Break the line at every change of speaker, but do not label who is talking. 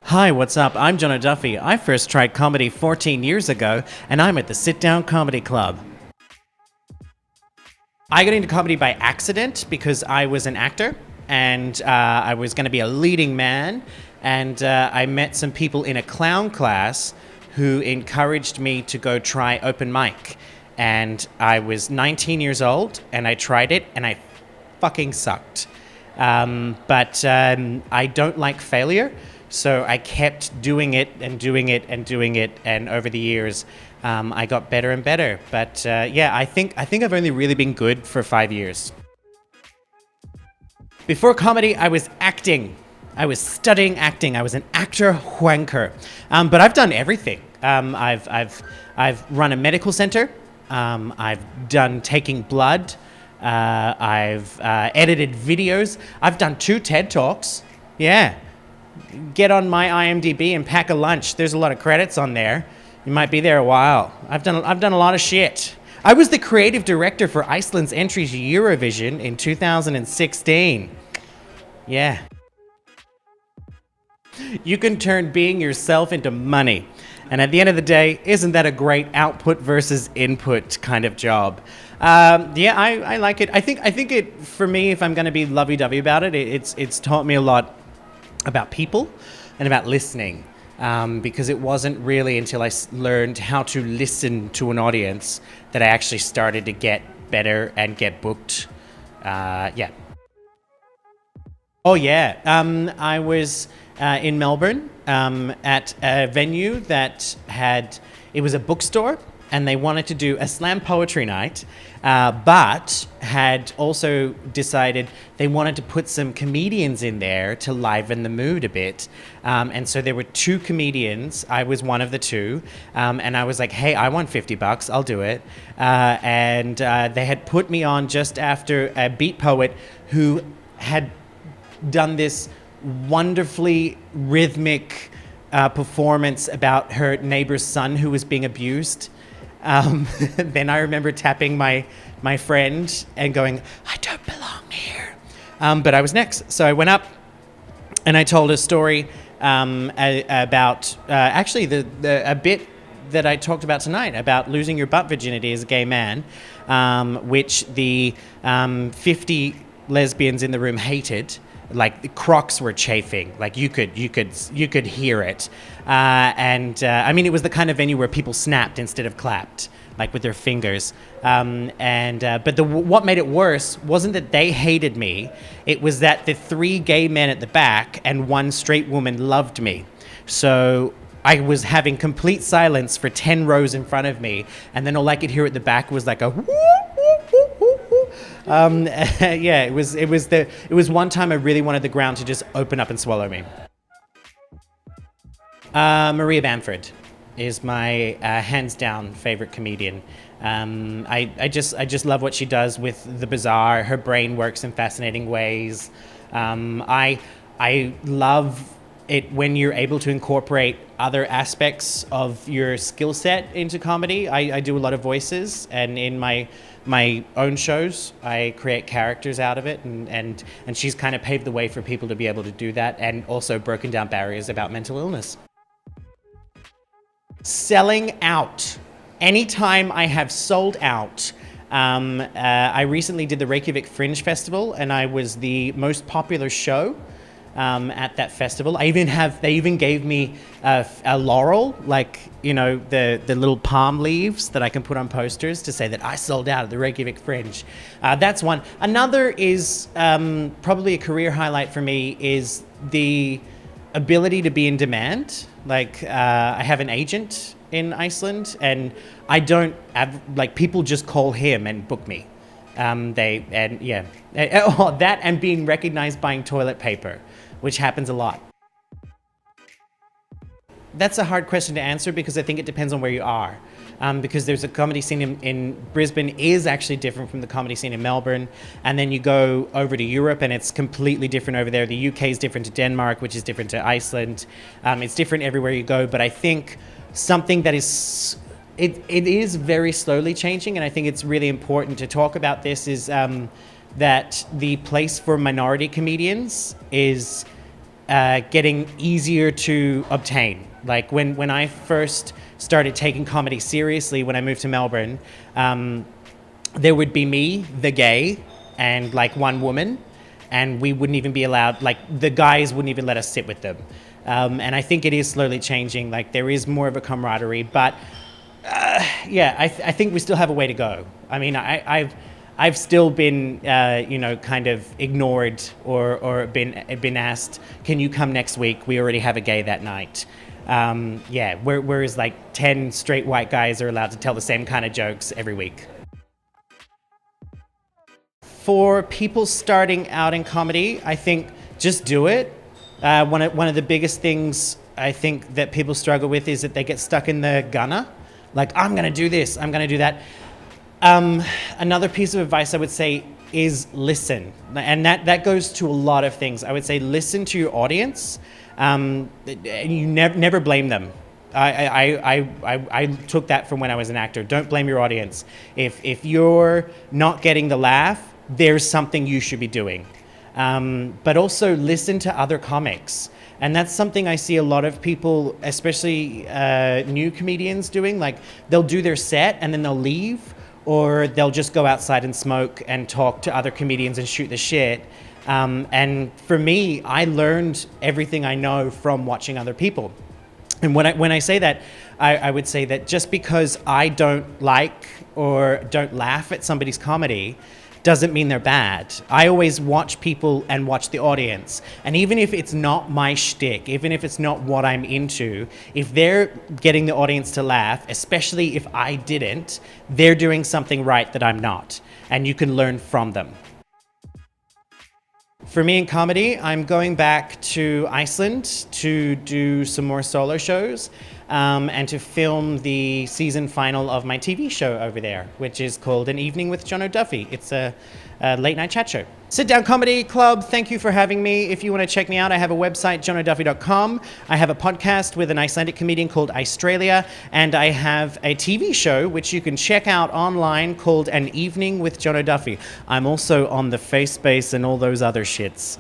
Hi, what's up? I'm Jono Duffy. I first tried comedy 14 years ago, and I'm at the Sit Down Comedy Club. I got into comedy by accident because I was an actor, and I was going to be a leading man, and I met some people in a clown class who encouraged me to go try open mic. And I was 19 years old, and I tried it, and I fucking sucked. But I don't like failure. So I kept doing it and doing it and doing it, and over the years, I got better and better. But yeah, I think I've only really been good for 5 years. Before comedy, I was acting. I was studying acting. I was an actor wanker. But I've done everything. I've run a medical center. I've done taking blood. I've edited videos. I've done 2 TED Talks. Yeah. Get on my IMDb and pack a lunch. There's a lot of credits on there. You might be there a while. I've done a lot of shit. I was the creative director for Iceland's entry to Eurovision in 2016. Yeah. You can turn being yourself into money. And at the end of the day, isn't that a great output versus input kind of job? Yeah, I like it. I think it, for me, if I'm going to be lovey-dovey about it, it's taught me a lot about people and about listening, because it wasn't really until I learned how to listen to an audience that I actually started to get better and get booked. Yeah. Oh yeah, I was in Melbourne at a venue that it was a bookstore, and they wanted to do a slam poetry night, but had also decided they wanted to put some comedians in there to liven the mood a bit. And so there were 2 comedians. I was one of the 2. And I was like, hey, I want $50, I'll do it. And they had put me on just after a beat poet who had done this wonderfully rhythmic performance about her neighbor's son who was being abused. Then I remember tapping my friend and going, I don't belong here. But I was next. So I went up and I told a story about actually a bit that I talked about tonight about losing your butt virginity as a gay man, which the 50 lesbians in the room hated. Like the crocs were chafing, like you could hear it, and I mean it was the kind of venue where people snapped instead of clapped, like with their fingers. But what made it worse wasn't that they hated me; it was that the 3 gay men at the back and 1 straight woman loved me. So I was having complete silence for 10 rows in front of me, and then all I could hear at the back was like a whoop, whoop, whoop, whoop, whoop. Yeah, it was one time I really wanted the ground to just open up and swallow me. Maria Bamford is my hands down favorite comedian. I just love what she does with the bizarre. Her brain works in fascinating ways. I love it when you're able to incorporate other aspects of your skill set into comedy. I do a lot of voices, and in my own shows, I create characters out of it, and she's kind of paved the way for people to be able to do that, and also broken down barriers about mental illness. Selling out. Anytime I have sold out, I recently did the Reykjavik Fringe Festival, and I was the most popular show at that festival. They even gave me a laurel, like, you know, the little palm leaves that I can put on posters to say that I sold out at the Reykjavik Fringe. That's one. Another is probably a career highlight for me is the ability to be in demand. Like I have an agent in Iceland, and I don't have, like, people just call him and book me. That and being recognized buying toilet paper, which happens a lot. That's a hard question to answer because I think it depends on where you are. Because there's a comedy scene in Brisbane is actually different from the comedy scene in Melbourne. And then you go over to Europe and it's completely different over there. The UK is different to Denmark, which is different to Iceland. It's different everywhere you go. But I think something that is, it is very slowly changing. And I think it's really important to talk about this is that the place for minority comedians is getting easier to obtain. Like when I first started taking comedy seriously when I moved to Melbourne, there would be me, the gay, and like one woman, and we wouldn't even be allowed, like the guys wouldn't even let us sit with them. And I think it is slowly changing. Like there is more of a camaraderie, but yeah, I think we still have a way to go. I mean, I've still been, kind of ignored or been asked, can you come next week? We already have a gay that night. Whereas like 10 straight white guys are allowed to tell the same kind of jokes every week. For people starting out in comedy, I think just do it. One of the biggest things I think that people struggle with is that they get stuck in the gunner. Like, I'm going to do this, I'm going to do that. Another piece of advice I would say is listen. And that goes to a lot of things. I would say listen to your audience. And you never blame them. I took that from when I was an actor. Don't blame your audience. If you're not getting the laugh, there's something you should be doing. But also listen to other comics. And that's something I see a lot of people, especially new comedians doing. Like they'll do their set and then they'll leave, or they'll just go outside and smoke and talk to other comedians and shoot the shit. And for me, I learned everything I know from watching other people. And when I say that, I would say that just because I don't like or don't laugh at somebody's comedy doesn't mean they're bad. I always watch people and watch the audience. And even if it's not my shtick, even if it's not what I'm into, if they're getting the audience to laugh, especially if I didn't, they're doing something right that I'm not. And you can learn from them. For me in comedy, I'm going back to Iceland to do some more solo shows and to film the season final of my TV show over there, which is called An Evening with Jono Duffy. It's a late night chat show. Sit Down Comedy Club, thank you for having me. If you want to check me out, I have a website, jonoduffy.com. I have a podcast with an Icelandic comedian called Australia, and I have a TV show which you can check out online called An Evening with Jono Duffy. I'm also on the FaceSpace and all those other shits.